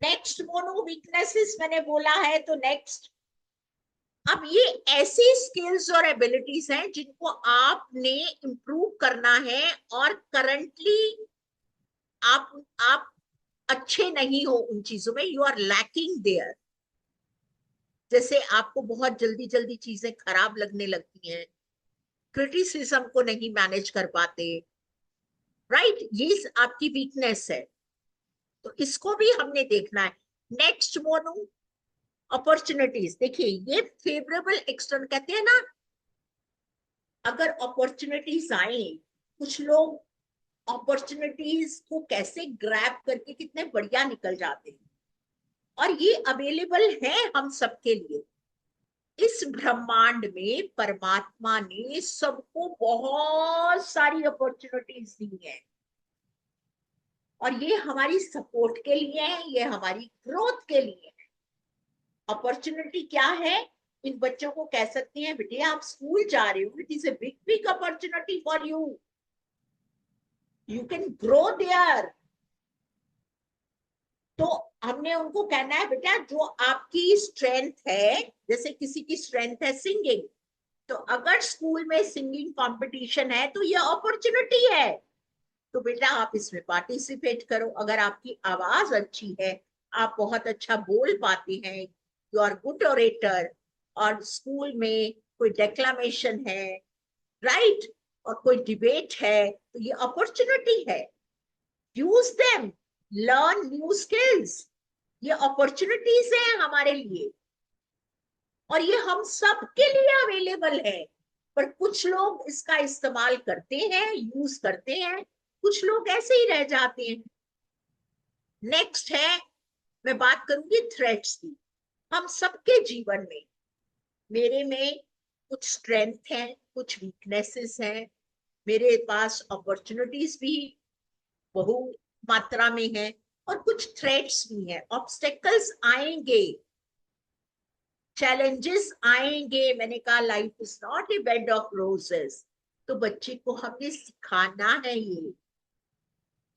नेक्स्ट मोनो वीकनेसेस मैंने बोला है, तो नेक्स्ट, अब ये ऐसी स्किल्स और एबिलिटीज हैं जिनको आपने इम्प्रूव करना है, और करंटली आप अच्छे नहीं हो उन चीजों में, यू आर लैकिंग देयर। जैसे आपको बहुत जल्दी जल्दी चीजें खराब लगने लगती हैं, क्रिटिसिज्म को नहीं मैनेज कर पाते, राइट, ये आपकी वीकनेस है, तो इसको भी हमने देखना है। नेक्स्ट मोनो अपॉर्चुनिटीज, देखिए ये फेवरेबल एक्सटर्न कहते हैं ना, अगर अपॉर्चुनिटीज आए, कुछ लोग अपॉर्चुनिटीज को कैसे ग्रैब करके कितने बढ़िया निकल जाते हैं, और ये अवेलेबल है हम सबके लिए। इस ब्रह्मांड में परमात्मा ने सबको बहुत सारी अपॉर्चुनिटीज दी है, और ये हमारी सपोर्ट के लिए है, ये हमारी ग्रोथ के लिए है। अपॉर्चुनिटी क्या है, इन बच्चों को कह सकते हैं, बेटे आप स्कूल जा रहे हो, it is a big big opportunity for you, you can grow there. तो हमने उनको कहना है, बेटा जो आपकी स्ट्रेंथ है, जैसे किसी की स्ट्रेंथ है सिंगिंग, तो अगर स्कूल में सिंगिंग कंपटीशन है तो ये अपॉर्चुनिटी है, तो बेटा आप इसमें पार्टिसिपेट करो। अगर आपकी आवाज अच्छी है, आप बहुत अच्छा बोल पाते हैं, यू आर गुड ओरेटर, और स्कूल में कोई डेक्लामेशन है, राइट, और कोई डिबेट है, तो ये अपॉर्चुनिटी है, use them, learn new skills, ये अपॉर्चुनिटीज हैं हमारे लिए, और ये हम सब के लिए अवेलेबल है। पर कुछ लोग इसका इस्तेमाल करते हैं, यूज करते हैं, कुछ लोग ऐसे ही रह जाते हैं। नेक्स्ट है, मैं बात करूंगी थ्रेट्स की। हम सबके जीवन में, मेरे में कुछ स्ट्रेंथ है, कुछ वीकनेसेस हैं, मेरे पास अपॉर्चुनिटीज भी बहु मात्रा में है, और कुछ थ्रेट्स भी हैं, ऑब्स्टेकल्स आएंगे, चैलेंजेस आएंगे। मैंने कहा life is not a bed of roses, तो बच्चे को हमने सिखाना है ये,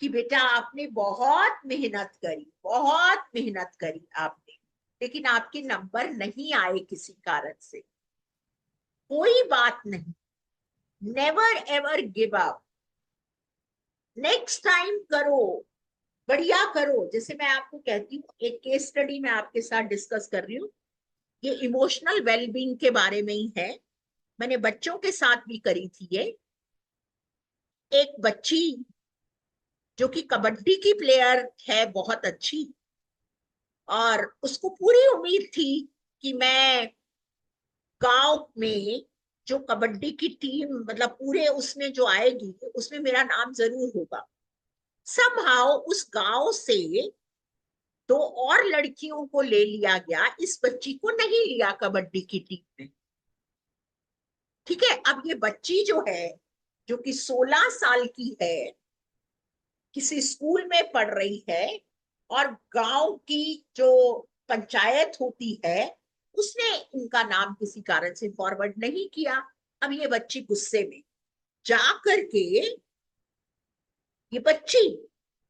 कि बेटा आपने बहुत मेहनत करी, बहुत मेहनत करी आपने, लेकिन आपके नंबर नहीं आए किसी कारण से, कोई बात नहीं, never ever give up, next time करो, बढ़िया करो। जैसे मैं आपको कहती हूँ, एक केस स्टडी मैं आपके साथ डिस्कस कर रही हूँ, ये इमोशनल वेलबींग के बारे में ही है, मैंने बच्चों के साथ भी करी थी ये। एक बच्ची जो कि कबड्डी की प्लेयर है, बहुत अच्छी, और उसको पूरी उम्मीद थी कि मैं गांव में जो कबड्डी की टीम, मतलब पूरे उसमें जो आएगी, उसमें मेरा नाम जरूर होगा। समहाउ उस गांव से दो और लड़कियों को ले लिया गया, इस बच्ची को नहीं लिया कबड्डी की टीम में। ठीक है, अब ये बच्ची जो है, जो कि 16 साल की है, किसी स्कूल में पढ़ रही है, और गांव की जो पंचायत होती है, उसने इनका नाम किसी कारण से फॉरवर्ड नहीं किया। अब ये बच्ची गुस्से में जा करके, ये बच्ची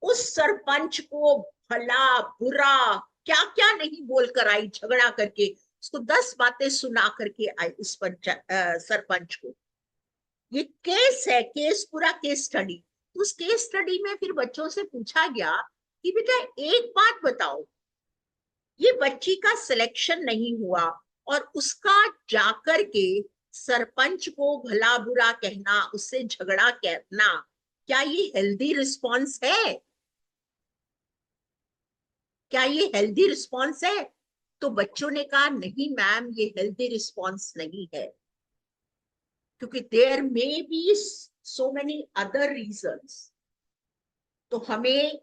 उस सरपंच को भला बुरा क्या क्या नहीं बोलकर आई, झगड़ा करके उसको 10 बातें सुना करके आई उस सरपंच को। ये केस है, केस पूरा केस स्टडी। तो उस केस स्टडी में फिर बच्चों से पूछा गया कि बेटा एक बात बताओ, ये बच्ची का सिलेक्शन नहीं हुआ, और उसका जाकर के सरपंच को भला बुरा कहना, उससे झगड़ा करना, क्या ये हेल्दी रिस्पॉन्स है? क्या ये हेल्दी रिस्पॉन्स है? तो बच्चों ने कहा नहीं मैम, ये हेल्दी रिस्पॉन्स नहीं है, क्योंकि there may be so many other reasons. तो हमें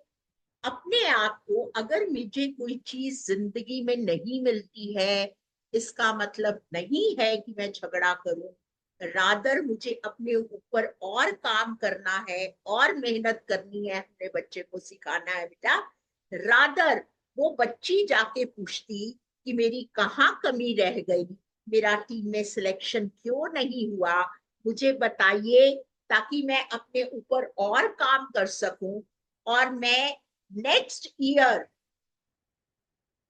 अपने आप को, अगर मुझे कोई चीज जिंदगी में नहीं मिलती है, इसका मतलब नहीं है कि मैं झगड़ा करूं, रादर मुझे अपने ऊपर और काम करना है और मेहनत करनी है, अपने बच्चे को सिखाना है बेटा। रादर वो बच्ची जाके पूछती कि मेरी कहाँ कमी रह गई, मेरा टीम में सिलेक्शन क्यों नहीं हुआ, मुझे बताइए, ताकि मैं अपने ऊपर और काम कर सकूं और मैं नेक्स्ट ईयर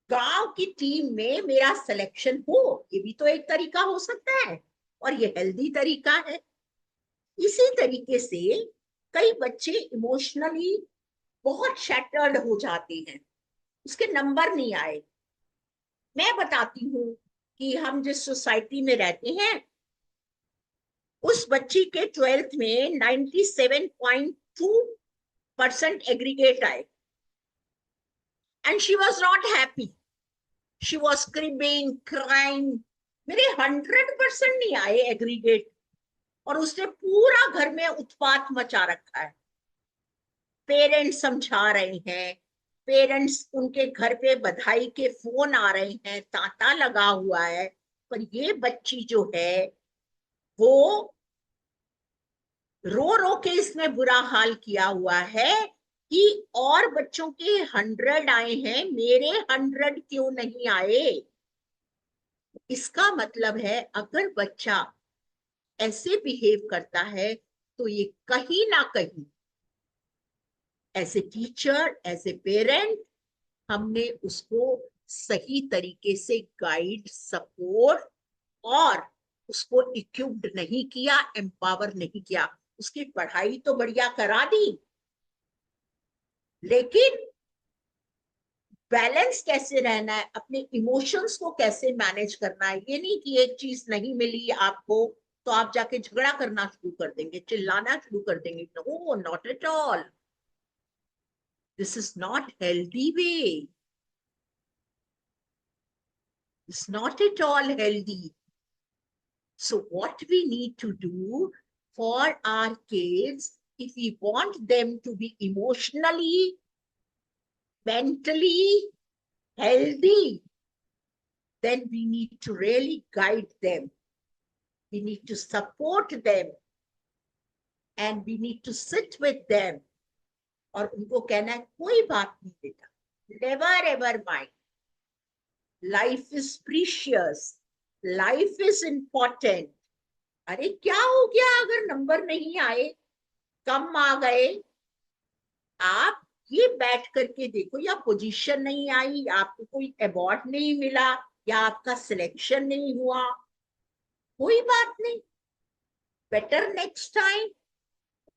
गांव की टीम में मेरा सिलेक्शन हो। ये भी तो एक तरीका हो सकता है, और ये हेल्दी तरीका है। इसी तरीके से कई बच्चे इमोशनली बहुत शैटर्ड हो जाते हैं, उसके नंबर नहीं आए। मैं बताती हूँ कि हम जिस सोसाइटी में रहते हैं, उस बच्ची के 12th में 97.2% एग्रीगेट आए, and she was not happy, she was screaming crying. मेरे 100% नहीं आए एग्रीगेट, और उसने पूरा घर में उत्पात मचा रखा है। पेरेंट्स समझा रहे हैं, पेरेंट्स उनके घर पे बधाई के फोन आ रहे हैं, तांता लगा हुआ है, पर ये बच्ची जो है वो रो रो के इसने बुरा हाल किया हुआ है कि और बच्चों के 100 आए हैं, मेरे 100 क्यों नहीं आए। इसका मतलब है अगर बच्चा ऐसे बिहेव करता है तो ये कहीं ना कहीं as a teacher, as a parent, हमने उसको सही तरीके से गाइड, सपोर्ट और उसको इक्विप्ड नहीं किया, एम्पावर नहीं किया। उसकी पढ़ाई तो बढ़िया करा दी, लेकिन बैलेंस कैसे रहना है, अपने इमोशंस को कैसे मैनेज करना है। ये नहीं कि एक चीज नहीं मिली आपको तो आप जाके झगड़ा करना शुरू कर देंगे, चिल्लाना शुरू कर देंगे। No, not at all. This is not healthy way, it's not at all healthy. So what we need to do for our kids, if we want them to be emotionally, mentally healthy, then we need to really guide them. We need to support them, and we need to sit with them. और उनको कहना है कोई बात नहीं बेटा, never ever mind. Life is precious. Life is important. अरे क्या हो गया अगर नंबर नहीं आए, कम आ गए, आप ये बैठ करके देखो, या पोजीशन नहीं आई, या आपको कोई अवार्ड नहीं मिला, या आपका सिलेक्शन नहीं हुआ, कोई बात नहीं, बेटर नेक्स्ट टाइम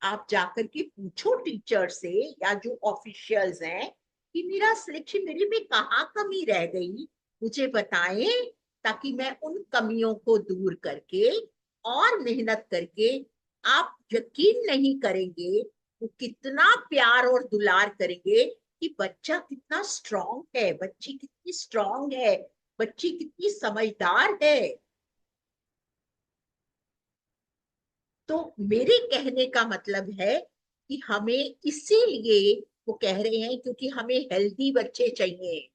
आप जाकर के पूछो टीचर से या जो ऑफिशियल्स हैं कि मेरा सिलेक्शन, मेरे में कहाँ कमी रह गई, मुझे बताएं, ताकि मैं उन कमियों को दूर करके और मेहनत करके, आप यकीन नहीं करेंगे वो कितना प्यार और दुलार करेंगे कि बच्चा कितना स्ट्रांग है, बच्ची कितनी स्ट्रांग है, बच्ची कितनी समझदार है। तो मेरे कहने का मतलब है कि हमें इसीलिए वो कह रहे हैं क्योंकि हमें हेल्दी बच्चे चाहिए,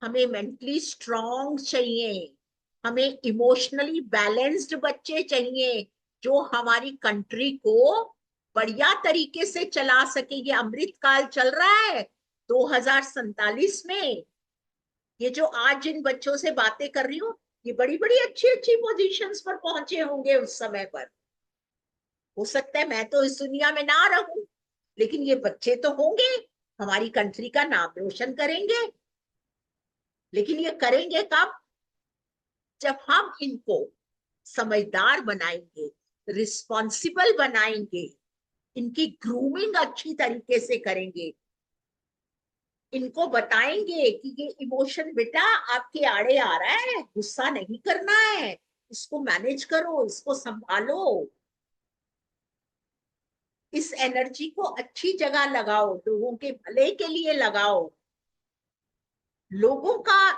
हमें मेंटली स्ट्रांग चाहिए, हमें इमोशनली बैलेंस्ड बच्चे चाहिए, जो हमारी कंट्री को बढ़िया तरीके से चला सके। ये अमृत काल चल रहा है 2047 में। ये जो आज जिन बच्चों से बातें कर रही हूँ, ये बड़ी बड़ी अच्छी अच्छी पोजीशंस पर पहुंचे होंगे उस समय पर। हो सकता है मैं तो इस दुनिया में ना रहूं, लेकिन ये बच्चे तो होंगे, हमारी कंट्री का नाम रोशन करेंगे। लेकिन ये करेंगे कब? जब हम इनको समझदार बनाएंगे, रिस्पॉन्सिबल बनाएंगे, इनकी ग्रूमिंग अच्छी तरीके से करेंगे, इनको बताएंगे कि ये इमोशन बेटा आपके आड़े आ रहा है, गुस्सा नहीं करना है, इसको मैनेज करो, इसको संभालो, इस एनर्जी को अच्छी जगह लगाओ, लोगों के भले के लिए लगाओ, लोगों का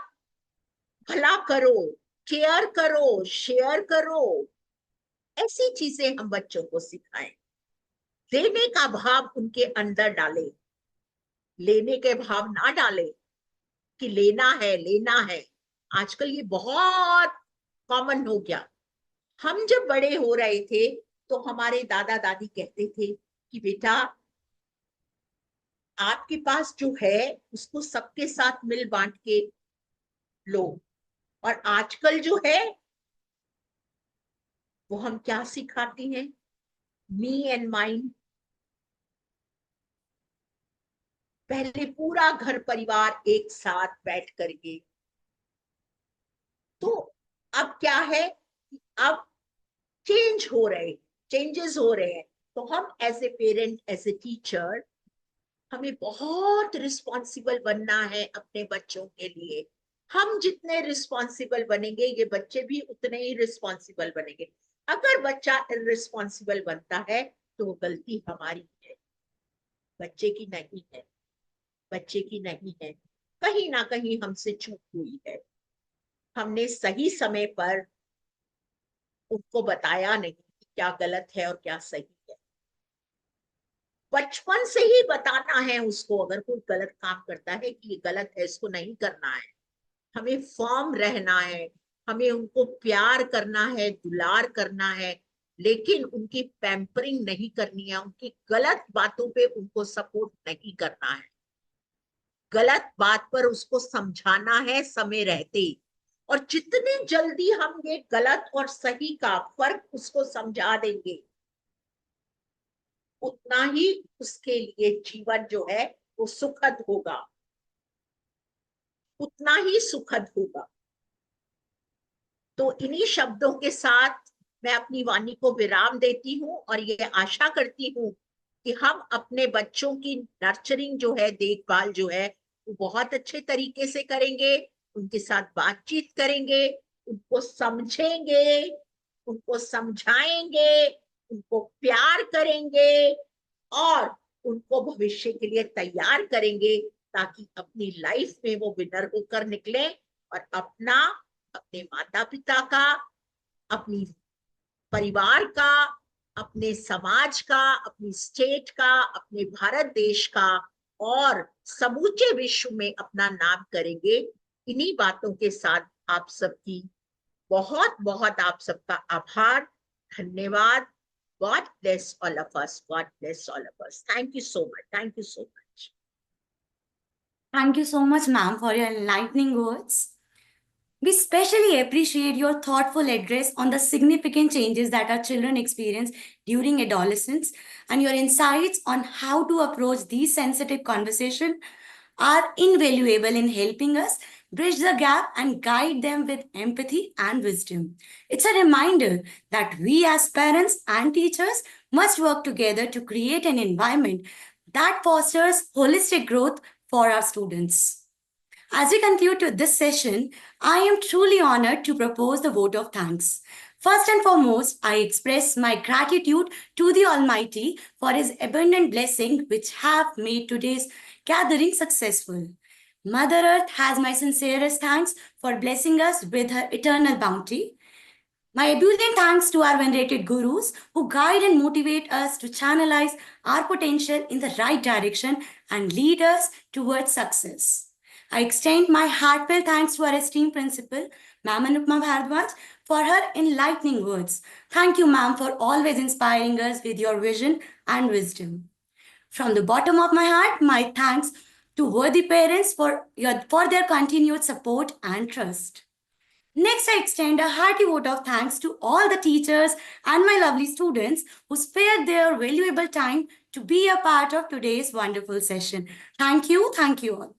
भला करो, केयर करो, शेयर करो। ऐसी चीजें हम बच्चों को सिखाएं, देने का भाव उनके अंदर डालें। लेने के भाव ना डालें कि लेना है लेना है। आजकल ये बहुत कॉमन हो गया। हम जब बड़े हो रहे थे तो हमारे दादा दादी कहते थे कि बेटा आपके पास जो है उसको सबके साथ मिल बांट के लो। और आजकल जो है वो हम क्या सिखाते हैं, मी एंड माइन। पहले पूरा घर परिवार एक साथ बैठ करके, तो अब क्या है कि अब चेंजेस हो रहे हैं। तो हम as a parent, as a teacher, हमें बहुत रिस्पॉन्सिबल बनना है अपने बच्चों के लिए। हम जितने रिस्पॉन्सिबल बनेंगे ये बच्चे भी उतने ही रिस्पॉन्सिबल बनेंगे। अगर बच्चा इररिस्पॉन्सिबल बनता है तो वो गलती हमारी है, बच्चे की नहीं है। बच्चे की नहीं है, कहीं ना कहीं हमसे चूक हुई है। हमने सही समय पर उनको बताया नहीं कि क्या गलत है और क्या सही है। बचपन से ही बताना है उसको, अगर कोई गलत काम करता है कि ये गलत है, इसको नहीं करना है। हमें फर्म रहना है, हमें उनको प्यार करना है, दुलार करना है, लेकिन उनकी पैम्परिंग नहीं करनी है, उनकी गलत बातों पे उनको सपोर्ट नहीं करना है। गलत बात पर उसको समझाना है समय रहते। और जितनी जल्दी हम ये गलत और सही का फर्क उसको समझा देंगे, उतना ही उसके लिए जीवन जो है वो सुखद होगा, उतना ही सुखद होगा। तो इन्हीं शब्दों के साथ मैं अपनी वाणी को विराम देती हूँ और ये आशा करती हूँ कि हम अपने बच्चों की नर्चरिंग जो है, देखभाल जो है, वो बहुत अच्छे तरीके से करेंगे। उनके साथ बातचीत करेंगे, उनको समझेंगे, उनको समझाएंगे, उनको प्यार करेंगे और उनको भविष्य के लिए तैयार करेंगे, ताकि अपनी लाइफ में वो विनर होकर निकले और अपना, अपने माता पिता का, अपनी परिवार का, अपने समाज का, अपनी स्टेट का, अपने भारत देश का और समूचे विश्व में अपना नाम करेंगे। इन्हीं बातों के साथ आप सबकी बहुत बहुत आप सबका आभार, धन्यवाद। God bless all of us. God bless all of us. Thank you so much. Thank you so much. Thank you so much, ma'am, for your enlightening words. We especially appreciate your thoughtful address on the significant changes that our children experience during adolescence, and your insights on how to approach these sensitive conversations are invaluable in helping us bridge the gap and guide them with empathy and wisdom. It's a reminder that we as parents and teachers must work together to create an environment that fosters holistic growth for our students. As we conclude to this session, I am truly honored to propose the vote of thanks. First and foremost, I express my gratitude to the Almighty for His abundant blessing which have made today's gathering successful. Mother Earth has my sincerest thanks for blessing us with her eternal bounty. My ebullient thanks to our venerated gurus who guide and motivate us to channelize our potential in the right direction and lead us towards success. I extend my heartfelt thanks to our esteemed principal, Ma'am Anupma Bhardwaj, for her enlightening words. Thank you, ma'am, for always inspiring us with your vision and wisdom. From the bottom of my heart, my thanks to worthy parents for their continued support and trust. Next, I extend a hearty vote of thanks to all the teachers and my lovely students who spared their valuable time to be a part of today's wonderful session. Thank you all.